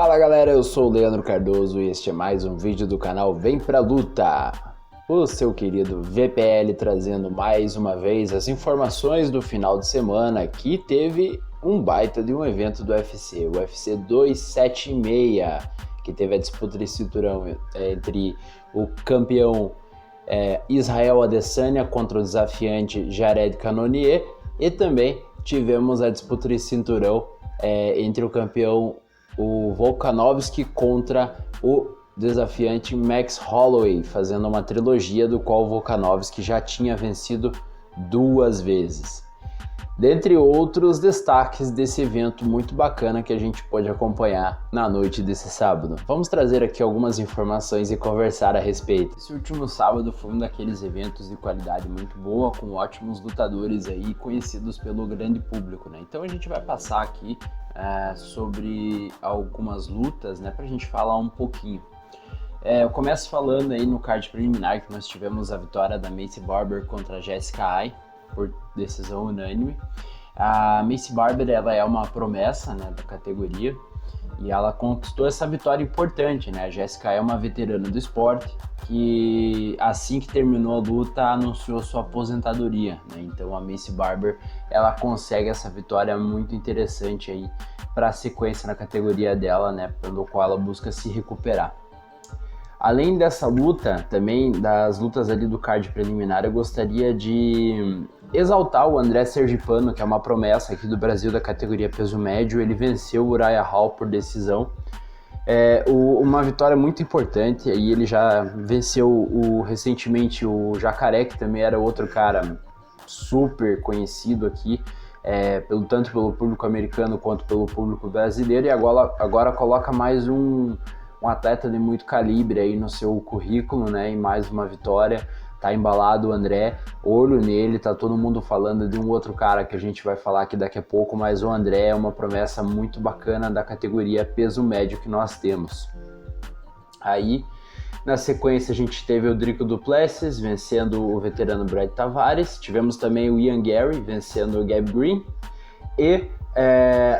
Fala galera, eu sou o Leandro Cardoso e este é mais um vídeo do canal Vem Pra Luta. O seu querido VPL trazendo mais uma vez as informações do final de semana que teve um baita de um evento do UFC, o UFC 276, que teve a disputa de cinturão entre o campeão Israel Adesanya contra o desafiante Jared Cannonier, e também tivemos a disputa de cinturão entre o campeão o Volkanovski contra o desafiante Max Holloway, fazendo uma trilogia do qual o Volkanovski já tinha vencido 2 vezes. Dentre outros destaques desse evento muito bacana que a gente pode acompanhar na noite desse sábado. Vamos trazer aqui algumas informações e conversar a respeito. Esse último sábado foi um daqueles eventos de qualidade muito boa, com ótimos lutadores aí conhecidos pelo grande público, né? Então a gente vai passar aqui sobre algumas lutas, né, pra gente falar um pouquinho. Eu começo falando aí no card preliminar que nós tivemos a vitória da Maycee Barber contra a Jessica Eye por decisão unânime. A Maycee Barber, ela é uma promessa, né, da categoria, e ela conquistou essa vitória importante, né? A Jessica é uma veterana do esporte que, assim que terminou a luta, anunciou sua aposentadoria, né? Então a Maycee Barber, ela consegue essa vitória muito interessante aí para a sequência na categoria dela, né? Pelo qual ela busca se recuperar. Além dessa luta, também das lutas ali do card preliminar, eu gostaria de exaltar o André Sergipano, que é uma promessa aqui do Brasil da categoria peso médio. Ele venceu o Uriah Hall por decisão. Uma vitória muito importante, e ele já venceu recentemente o Jacaré, que também era outro cara super conhecido aqui, tanto pelo público americano quanto pelo público brasileiro, e agora coloca mais um atleta de muito calibre aí no seu currículo, né? E mais uma vitória. Tá embalado o André, olho nele, tá todo mundo falando de um outro cara que a gente vai falar aqui daqui a pouco, mas o André é uma promessa muito bacana da categoria peso médio que nós temos. Aí, na sequência, a gente teve o Drico du Plessis vencendo o veterano Brad Tavares, tivemos também o Ian Gary vencendo o Gabe Green, e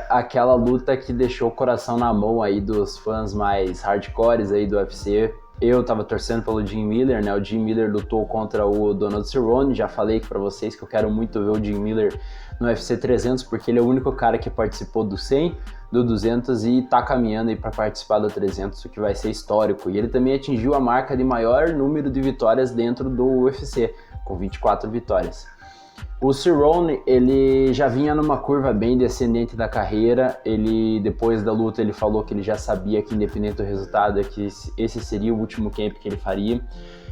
aquela luta que deixou o coração na mão aí dos fãs mais hardcores aí do UFC. Eu tava torcendo pelo Jim Miller, né? O Jim Miller lutou contra o Donald Cerrone. Já falei aqui pra vocês que eu quero muito ver o Jim Miller no UFC 300, porque ele é o único cara que participou do 100, do 200 e tá caminhando aí pra participar do 300, o que vai ser histórico. E ele também atingiu a marca de maior número de vitórias dentro do UFC, com 24 vitórias. O Cerrone, ele já vinha numa curva bem descendente da carreira. Ele, depois da luta, ele falou que ele já sabia que, independente do resultado, que esse seria o último camp que ele faria.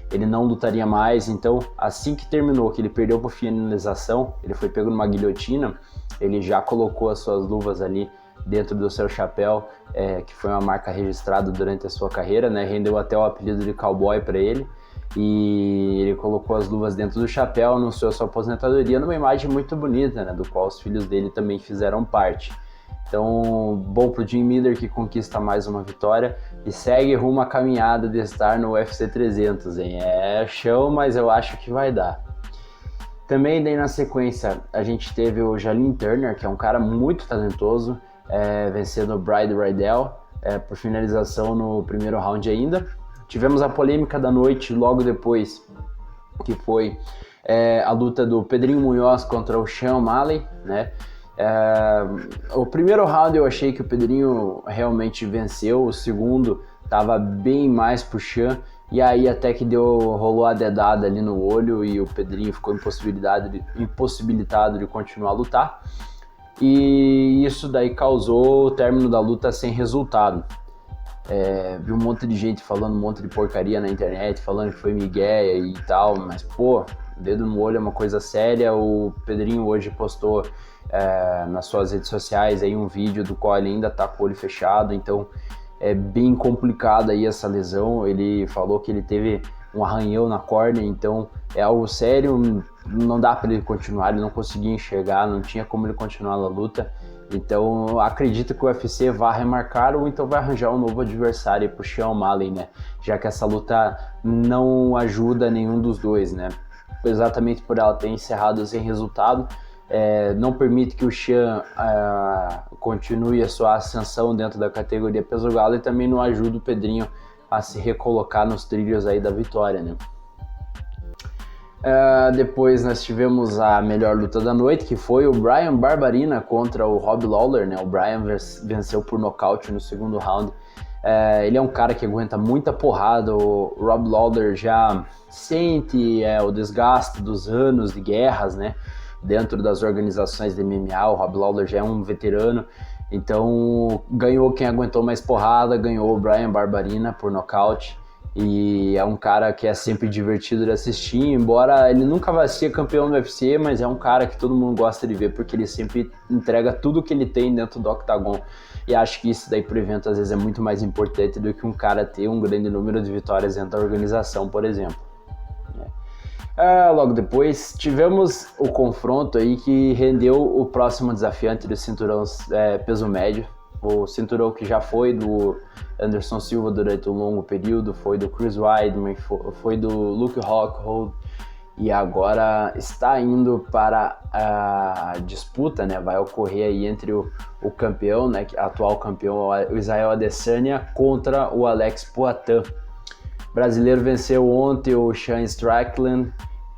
Ele não lutaria mais. Então, assim que terminou, que ele perdeu por finalização, ele foi pego numa guilhotina, ele já colocou as suas luvas ali dentro do seu chapéu, que foi uma marca registrada durante a sua carreira, né? Rendeu até o apelido de cowboy para ele. E ele colocou as luvas dentro do chapéu, anunciou sua aposentadoria numa imagem muito bonita, né, do qual os filhos dele também fizeram parte. Então, bom pro Jim Miller, que conquista mais uma vitória e segue rumo à caminhada de estar no UFC 300, hein? É chão, mas eu acho que vai dar. Também daí na sequência a gente teve o Jalin Turner, que é um cara muito talentoso, vencendo o Brad Riddell por finalização no primeiro round ainda. Tivemos a polêmica da noite logo depois, que foi a luta do Pedrinho Munhoz contra o Sean O'Malley, né? O primeiro round eu achei que o Pedrinho realmente venceu, o segundo estava bem mais pro Sean, e aí até que rolou a dedada ali no olho e o Pedrinho ficou impossibilitado de continuar a lutar. E isso daí causou o término da luta sem resultado. Vi um monte de gente falando um monte de porcaria na internet, falando que foi migué e tal, mas pô, dedo no olho é uma coisa séria. O Pedrinho hoje postou nas suas redes sociais aí um vídeo do qual ele ainda tá com o olho fechado, então é bem complicado aí essa lesão. Ele falou que ele teve um arranhão na córnea, então é algo sério, não dá para ele continuar, ele não conseguia enxergar, não tinha como ele continuar na luta. Então acredito que o UFC vai remarcar ou então vai arranjar um novo adversário pro Sean O'Malley, né? Já que essa luta não ajuda nenhum dos dois, né? Exatamente por ela ter encerrado sem resultado, não permite que o Sean continue a sua ascensão dentro da categoria peso galo e também não ajuda o Pedrinho a se recolocar nos trilhos aí da vitória, né? Depois nós tivemos a melhor luta da noite, que foi o Bryan Barberena contra o Rob Lawler, né? O Bryan venceu por nocaute no segundo round. Ele é um cara que aguenta muita porrada. O Rob Lawler já sente o desgaste dos anos de guerras, né? Dentro das organizações de MMA, o Rob Lawler já é um veterano. Então ganhou quem aguentou mais porrada, ganhou o Bryan Barberena por nocaute. E é um cara que é sempre divertido de assistir, embora ele nunca vá ser campeão do UFC, mas é um cara que todo mundo gosta de ver, porque ele sempre entrega tudo que ele tem dentro do octagon. E acho que isso daí pro evento às vezes é muito mais importante do que um cara ter um grande número de vitórias dentro da organização, por exemplo. Logo depois tivemos o confronto aí que rendeu o próximo desafiante do cinturão peso médio. O cinturão que já foi do Anderson Silva durante um longo período, foi do Chris Weidman, foi do Luke Rockhold, e agora está indo para a disputa, né? Vai ocorrer aí entre o campeão, né? Atual campeão, o Israel Adesanya, contra o Alex Poatan. O brasileiro venceu ontem o Sean Strickland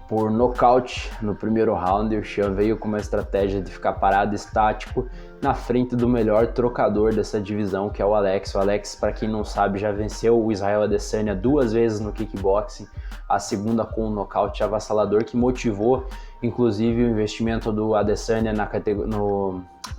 por nocaute no primeiro round. O Sean veio com uma estratégia de ficar parado, estático, na frente do melhor trocador dessa divisão, que é o Alex. O Alex, para quem não sabe, já venceu o Israel Adesanya 2 vezes no kickboxing, a segunda com um nocaute avassalador, que motivou, inclusive, o investimento do Adesanya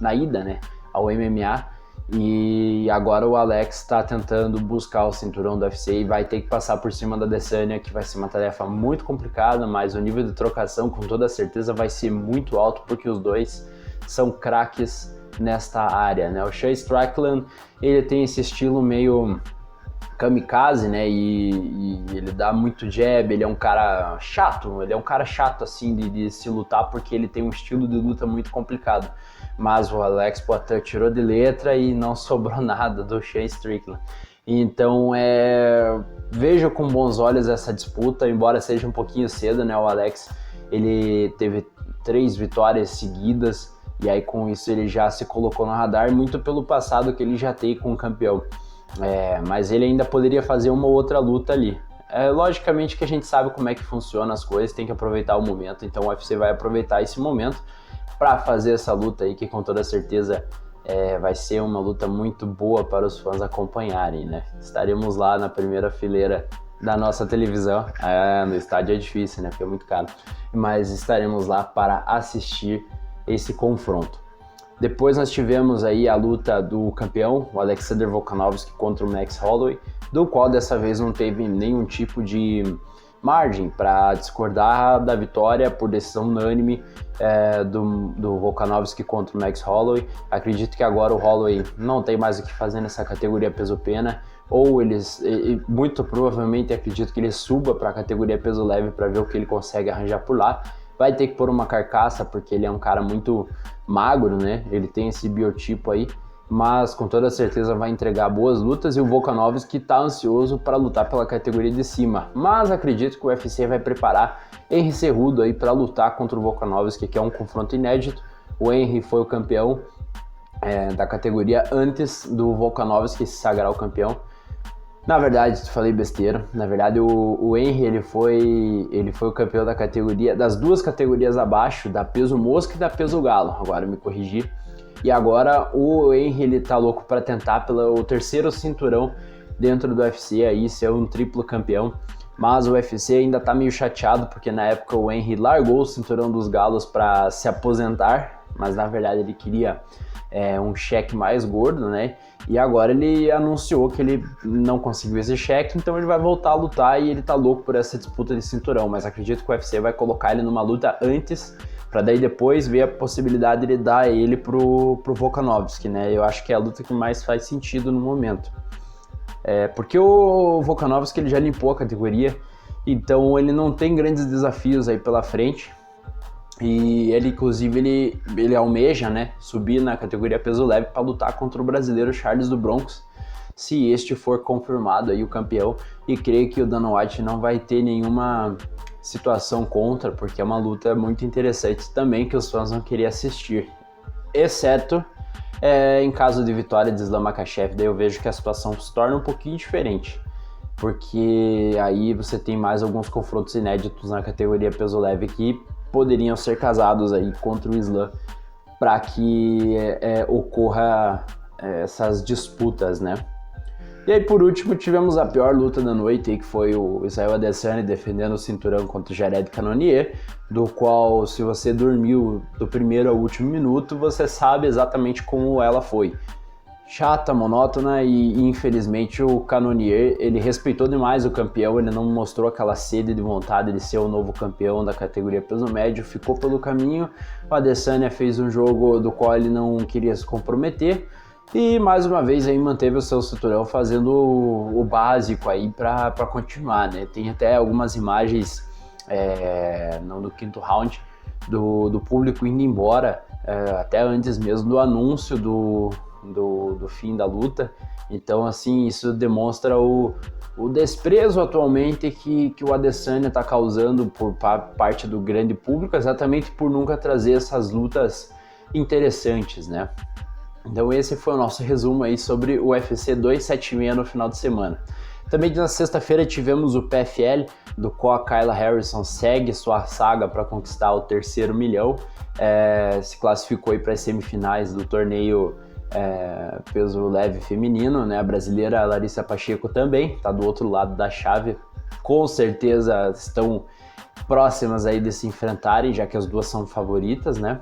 na ida, né, ao MMA. E agora o Alex está tentando buscar o cinturão do UFC e vai ter que passar por cima da Adesanya, que vai ser uma tarefa muito complicada, mas o nível de trocação com toda certeza vai ser muito alto, porque os dois são craques nesta área, né? O Sean Strickland, ele tem esse estilo meio kamikaze, né? E ele dá muito jab, ele é um cara chato, assim de se lutar, porque ele tem um estilo de luta muito complicado. Mas o Alex Poatan tirou de letra e não sobrou nada do Sean Strickland. Então vejo com bons olhos essa disputa, embora seja um pouquinho cedo, né? O Alex, ele teve 3 vitórias seguidas, e aí com isso ele já se colocou no radar, muito pelo passado que ele já tem com o campeão. Mas ele ainda poderia fazer uma ou outra luta ali. Logicamente que a gente sabe como é que funciona as coisas, tem que aproveitar o momento, então o UFC vai aproveitar esse momento para fazer essa luta aí, que com toda certeza vai ser uma luta muito boa para os fãs acompanharem, né? Estaremos lá na primeira fileira da nossa televisão. No estádio é difícil, né? Porque é muito caro. Mas estaremos lá para assistir esse confronto. Depois nós tivemos aí a luta do campeão, o Alexander Volkanovski contra o Max Holloway, do qual dessa vez não teve nenhum tipo de margem para discordar da vitória por decisão unânime do Volkanovski contra o Max Holloway. Acredito que agora o Holloway não tem mais o que fazer nessa categoria peso-pena, ou muito provavelmente acredito que ele suba para a categoria peso leve para ver o que ele consegue arranjar por lá. Vai ter que pôr uma carcaça, porque ele é um cara muito magro, né? Ele tem esse biotipo aí, mas com toda certeza vai entregar boas lutas, e o Volkanovski está ansioso para lutar pela categoria de cima. Mas acredito que o UFC vai preparar Henry Cejudo aí para lutar contra o Volkanovski, que é um confronto inédito. O Henry foi o campeão da categoria antes do Volkanovski se sagrar o campeão. Na verdade, falei besteira. Na verdade, o Henry ele foi o campeão da categoria, das 2 categorias abaixo, da peso mosca e da peso galo. Agora me corrigi. E agora o Henry ele tá louco para tentar pelo 3º cinturão dentro do UFC, aí ser um triplo campeão. Mas o UFC ainda tá meio chateado, porque na época o Henry largou o cinturão dos galos para se aposentar, mas na verdade ele queria um cheque mais gordo, né? E agora ele anunciou que ele não conseguiu esse cheque, então ele vai voltar a lutar, e ele tá louco por essa disputa de cinturão. Mas acredito que o UFC vai colocar ele numa luta antes, para daí depois ver a possibilidade de dar ele pro Volkanovski, né? Eu acho que é a luta que mais faz sentido no momento. Porque o Volkanovski ele já limpou a categoria, então ele não tem grandes desafios aí pela frente. E ele, inclusive, ele almeja, né, subir na categoria peso leve para lutar contra o brasileiro Charles do Bronx, se este for confirmado aí o campeão. E creio que o Dana White não vai ter nenhuma situação contra, porque é uma luta muito interessante também que os fãs vão querer assistir. Exceto em caso de vitória de Islam Makhachev, daí eu vejo que a situação se torna um pouquinho diferente, porque aí você tem mais alguns confrontos inéditos na categoria peso leve que poderiam ser casados aí contra o Islam para que ocorra essas disputas, né? E aí, por último, tivemos a pior luta da noite, aí, que foi o Israel Adesanya defendendo o cinturão contra o Jared Cannonier, do qual, se você dormiu do primeiro ao último minuto, você sabe exatamente como ela foi. Chata, monótona e, infelizmente, o Cannonier, ele respeitou demais o campeão, ele não mostrou aquela sede de vontade de ser o novo campeão da categoria peso médio, ficou pelo caminho. O Adesanya fez um jogo do qual ele não queria se comprometer, e mais uma vez aí manteve o seu cinturão fazendo o básico aí para continuar, né? Tem até algumas imagens no quinto round do público indo embora, até antes mesmo do anúncio do fim da luta. Então, assim, isso demonstra o desprezo atualmente que o Adesanya está causando por parte do grande público, exatamente por nunca trazer essas lutas interessantes, né? Então esse foi o nosso resumo aí sobre o UFC 276 no final de semana. Também na sexta-feira tivemos o PFL, do qual a Kayla Harrison segue sua saga para conquistar o terceiro milhão, se classificou para as semifinais do torneio peso leve feminino, né? A brasileira Larissa Pacheco também está do outro lado da chave, com certeza estão próximas aí de se enfrentarem, já que as duas são favoritas, né?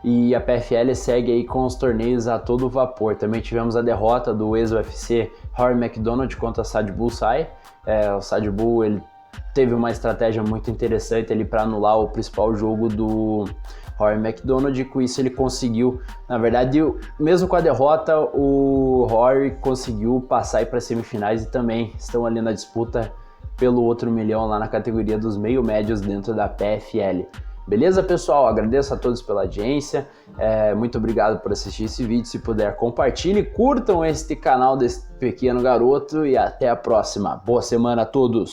E a PFL segue aí com os torneios a todo vapor. Também tivemos a derrota do ex-UFC Rory MacDonald contra Sadibou Sy. O Sadibou, ele teve uma estratégia muito interessante ali para anular o principal jogo do Rory MacDonald, e com isso ele conseguiu, na verdade, mesmo com a derrota, o Rory conseguiu passar para as semifinais e também estão ali na disputa pelo outro milhão lá na categoria dos meio-médios dentro da PFL. Beleza, pessoal? Agradeço a todos pela audiência, muito obrigado por assistir esse vídeo. Se puder, compartilhe, curtam este canal desse pequeno garoto e até a próxima. Boa semana a todos!